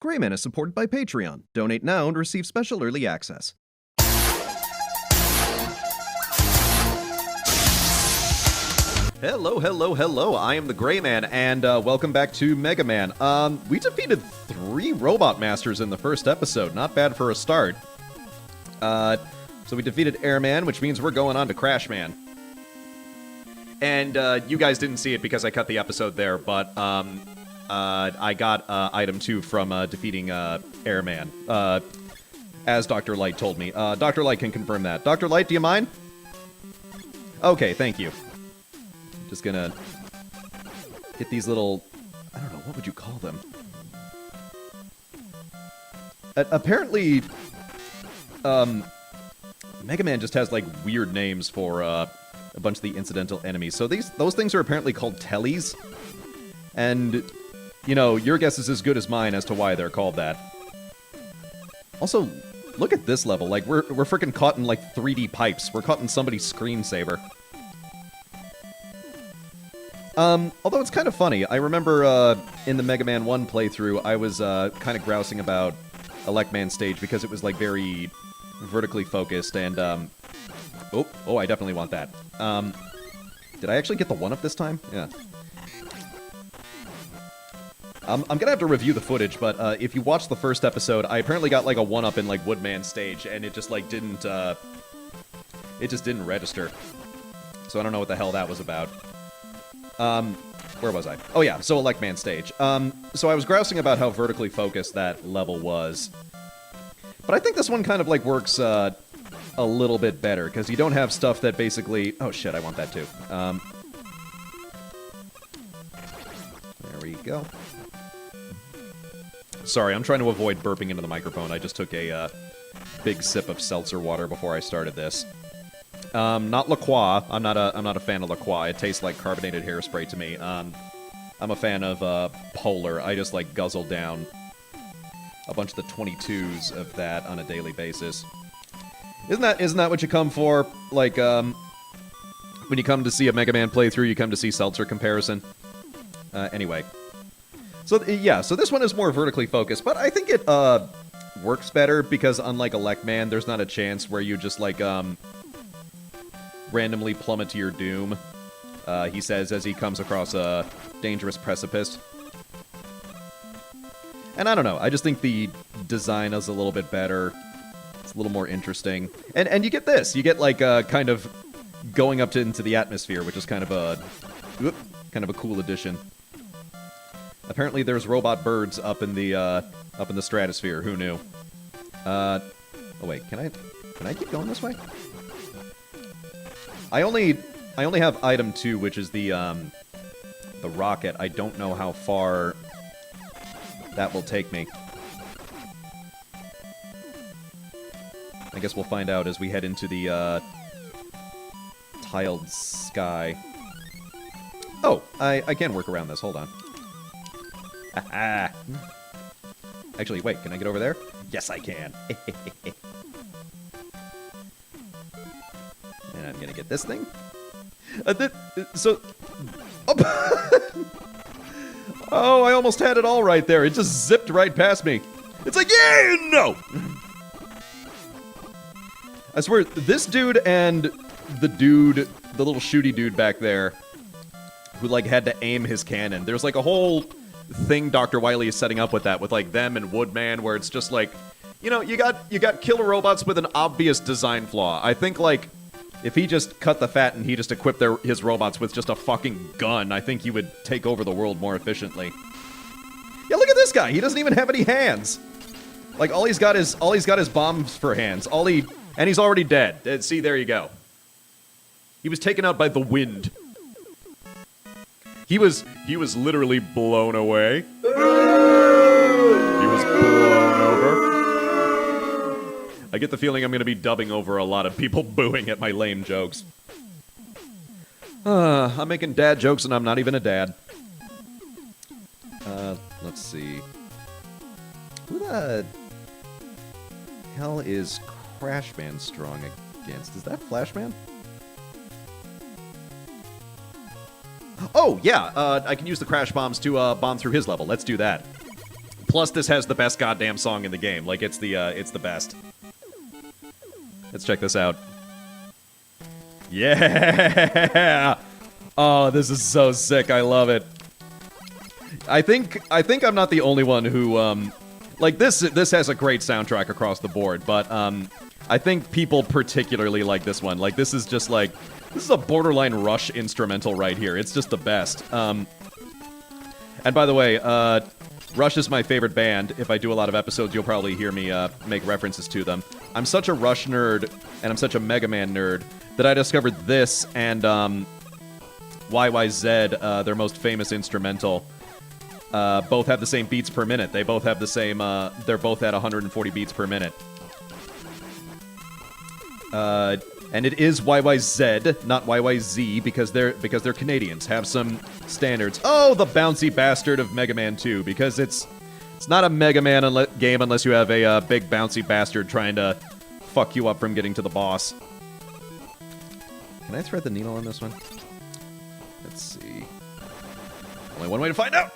Greyman is supported by Patreon. Donate now and receive special early access. Hello, I am the Greyman, and welcome back to Mega Man. We defeated 3 Robot Masters in the first episode. Not bad for a start. So we defeated Airman, which means we're going on to Crashman. And you guys didn't see it because I cut the episode there, but I got item 2 from defeating Airman, as Dr. Light told me. Dr. Light can confirm that. Dr. Light, do you mind? Okay, thank you. Just gonna hit these little... I don't know, what would you call them? Apparently, Mega Man just has, like, weird names for a bunch of the incidental enemies. So those things are apparently called tellies. And, you know, your guess is as good as mine as to why they're called that. Also, look at this level. Like, we're freaking caught in, like, 3D pipes. We're caught in somebody's screensaver. Although it's kind of funny. I remember, in the Mega Man 1 playthrough, I was, kind of grousing about Elecman stage because it was, like, very vertically focused and, Oh, I definitely want that. Did I actually get the 1-up this time? Yeah. I'm gonna have to review the footage, but, if you watch the first episode, I apparently got, like, a 1-up in, like, Woodman stage, and it just, like, didn't, it just didn't register. So I don't know what the hell that was about. Where was I? Oh yeah, so Elecman stage. So I was grousing about how vertically focused that level was. But I think this one kind of, like, works, a little bit better, because you don't have stuff that basically... Oh shit, I want that too. There we go. Sorry, I'm trying to avoid burping into the microphone. I just took a, big sip of seltzer water before I started this. Not La Croix. I'm not a fan of La Croix. It tastes like carbonated hairspray to me. I'm a fan of, Polar. I just, like, guzzle down a bunch of the 22s of that on a daily basis. Isn't that what you come for? Like, when you come to see a Mega Man playthrough, you come to see seltzer comparison? Anyway. So, yeah, so this one is more vertically focused, but I think it, works better because unlike Elecman, there's not a chance where you just, like, randomly plummet to your doom, he says as he comes across a dangerous precipice. And I don't know, I just think the design is a little bit better. It's a little more interesting. And you get this, you get like kind of going up into the atmosphere, which is kind of a cool addition. Apparently there's robot birds up in the stratosphere, who knew? Oh wait, can I keep going this way? I only have item 2, which is the rocket. I don't know how far that will take me. I guess we'll find out as we head into the tiled sky. Oh, I can work around this. Hold on. Actually, wait, can I get over there? Yes, I can. And I'm gonna get this thing. Oh, I almost had it all right there. It just zipped right past me. It's like, yeah, no! I swear, this dude and the little shooty dude back there, who, like, had to aim his cannon. There's, like, a whole thing Dr. Wily is setting up with that, with, like, them and Woodman, where it's just, like, you know, you got killer robots with an obvious design flaw. I think, like, if he just cut the fat and he just equipped his robots with just a fucking gun, I think he would take over the world more efficiently. Yeah, look at this guy. He doesn't even have any hands. Like, all he's got is bombs for hands. And he's already dead. See, there you go. He was taken out by the wind. He was literally blown away. He was blown over. I get the feeling I'm going to be dubbing over a lot of people booing at my lame jokes. I'm making dad jokes and I'm not even a dad. Let's see. Who the hell is Crashman strong against? Is that Flashman? Oh, yeah, I can use the crash bombs to bomb through his level. Let's do that. Plus, this has the best goddamn song in the game. Like, it's the best. Let's check this out. Yeah! Oh, this is so sick. I love it. I think I'm not the only one who, like, this has a great soundtrack across the board, but, I think people particularly like this one. Like, this is just, like, this is a borderline Rush instrumental right here. It's just the best. And by the way, Rush is my favorite band. If I do a lot of episodes, you'll probably hear me make references to them. I'm such a Rush nerd, and I'm such a Mega Man nerd, that I discovered this and YYZ, their most famous instrumental, both have the same beats per minute. They both have the same, they're both at 140 beats per minute. And it is YYZ, not YYZ, because they're Canadians. Have some standards. Oh, the bouncy bastard of Mega Man 2, because it's not a Mega Man game unless you have a big bouncy bastard trying to fuck you up from getting to the boss. Can I thread the needle on this one? Let's see. Only one way to find out!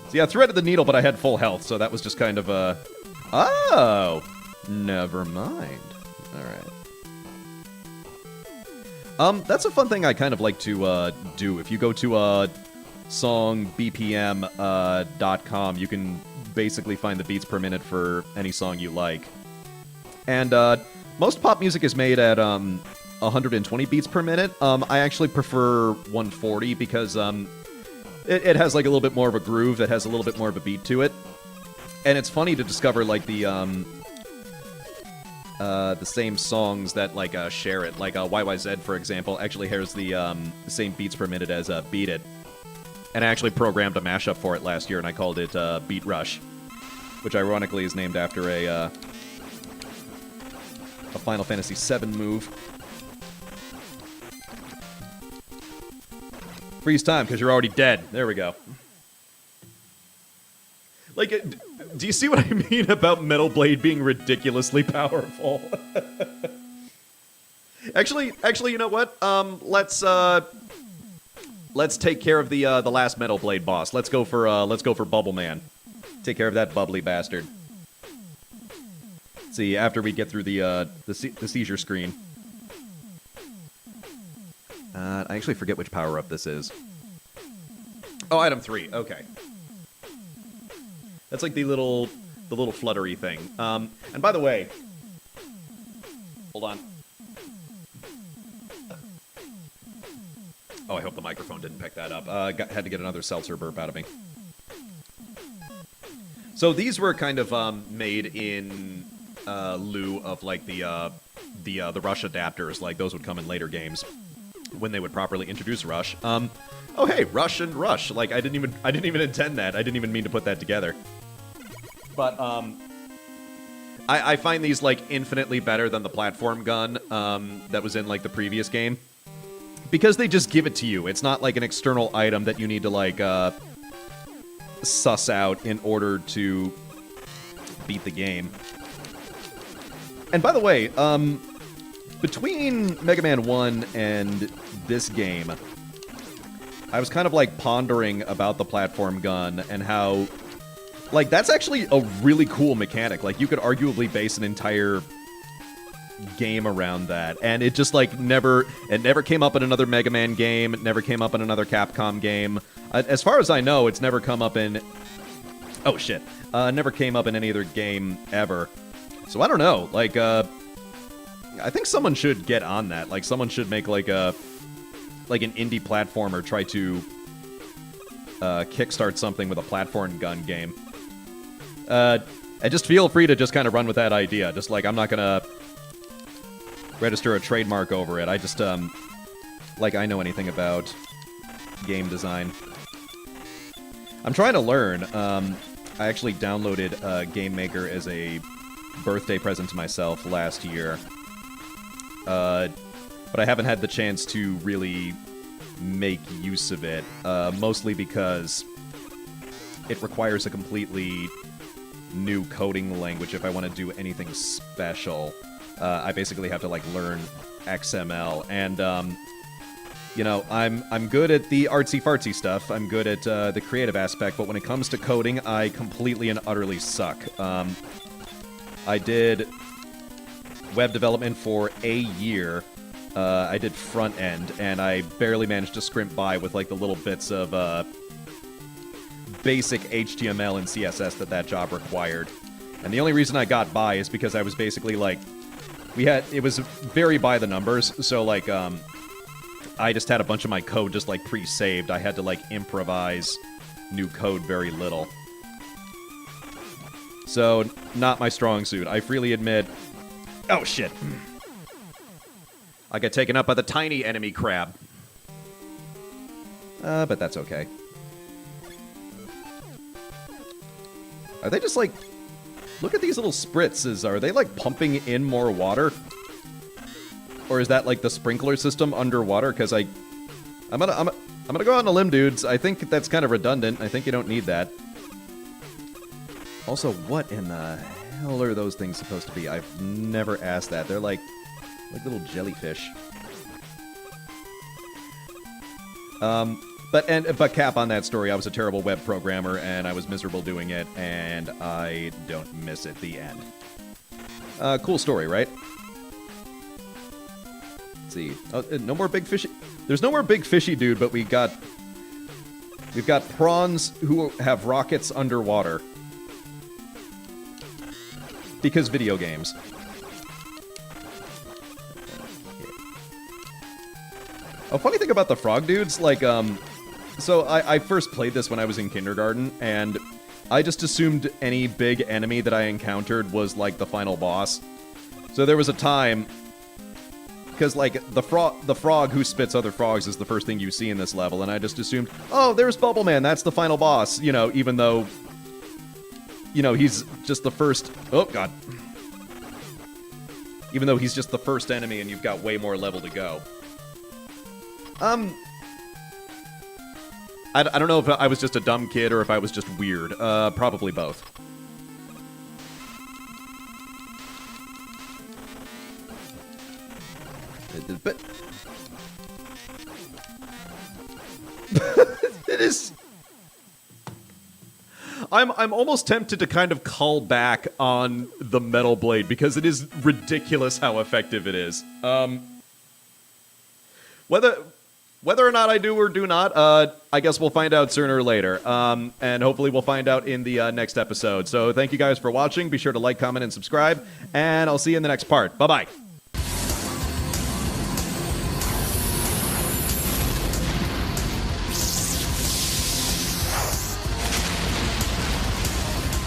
So yeah, I threaded the needle, but I had full health, so that was just kind of a... Oh! Never mind. Alright. That's a fun thing I kind of like to do. If you go to songbpm.com, you can basically find the beats per minute for any song you like. And most pop music is made at 120 beats per minute. I actually prefer 140 because it has like a little bit more of a groove, that has a little bit more of a beat to it. And it's funny to discover like the same songs that like share it. Like YYZ, for example, actually has the same beats per minute as Beat It. And I actually programmed a mashup for it last year, and I called it Beat Rush, which ironically is named after a Final Fantasy VII move. Freeze time, because you're already dead. There we go. Like, do you see what I mean about Metal Blade being ridiculously powerful? Actually, you know what? Let's take care of the last Metal Blade boss. Let's go for Bubble Man. Take care of that bubbly bastard. Let's see, after we get through the seizure screen. I actually forget which power-up this is. Oh, item 3. Okay. That's like the little fluttery thing. And by the way, hold on. Oh, I hope the microphone didn't pick that up. Had to get another seltzer burp out of me. So these were kind of made in lieu of like the Rush adapters. Like those would come in later games when they would properly introduce Rush. Oh hey, Rush and Rush. Like I didn't even intend that. I didn't even mean to put that together. But I find these like infinitely better than the platform gun that was in like the previous game, because they just give it to you. It's not like an external item that you need to like suss out in order to beat the game. And by the way, between Mega Man 1 and this game, I was kind of like pondering about the platform gun and how, like, that's actually a really cool mechanic. Like, you could arguably base an entire game around that, and it just like never came up in another Mega Man game. It never came up in another Capcom game. As far as I know, it's never come up in... Oh, shit. Never came up in any other game ever. So I don't know. Like, I think someone should get on that. Like, someone should make like an indie platformer try to kickstart something with a platform gun game. And just feel free to just kind of run with that idea. Just like, I'm not gonna register a trademark over it. I just, like I know anything about game design. I'm trying to learn. I actually downloaded Game Maker as a birthday present to myself last year. But I haven't had the chance to really make use of it, mostly because it requires a completely new coding language if I want to do anything special. I basically have to like learn XML, and You know, I'm good at the artsy-fartsy stuff. I'm good at the creative aspect, but when it comes to coding, I completely and utterly suck. I did web development for a year. I did front end, and I barely managed to scrimp by with like the little bits of basic HTML and CSS that job required. And the only reason I got by is because I was basically like, it was very by the numbers, so like, I just had a bunch of my code just like pre-saved. I had to like improvise new code very little. So, not my strong suit. I freely admit... Oh, shit. I got taken up by the tiny enemy crab. But that's okay. Are they just like... Look at these little spritzes. Are they like pumping in more water? Or is that like the sprinkler system underwater? Because I'm gonna go on a limb, dudes. I think that's kind of redundant. I think you don't need that. Also, what in the hell are those things supposed to be? I've never asked that. They're like little jellyfish. But cap on that story, I was a terrible web programmer, and I was miserable doing it, and I don't miss it. The end. Cool story, right? Let's see. Oh, no more big fishy... There's no more big fishy dude, but we've got prawns who have rockets underwater. Because video games. A funny thing about the frog dudes, like, so I first played this when I was in kindergarten, and I just assumed any big enemy that I encountered was, like, the final boss. So there was a time... Because, like, the frog who spits other frogs is the first thing you see in this level, and I just assumed, oh, there's Bubble Man, that's the final boss, you know, even though... You know, he's just the first... Oh, God. Even though he's just the first enemy and you've got way more level to go. I don't know if I was just a dumb kid or if I was just weird. Probably both. But... It is... I'm almost tempted to kind of call back on the Metal Blade because it is ridiculous how effective it is. Whether or not I do or do not, I guess we'll find out sooner or later. And hopefully we'll find out in the next episode. So thank you guys for watching. Be sure to like, comment, and subscribe. And I'll see you in the next part. Bye-bye.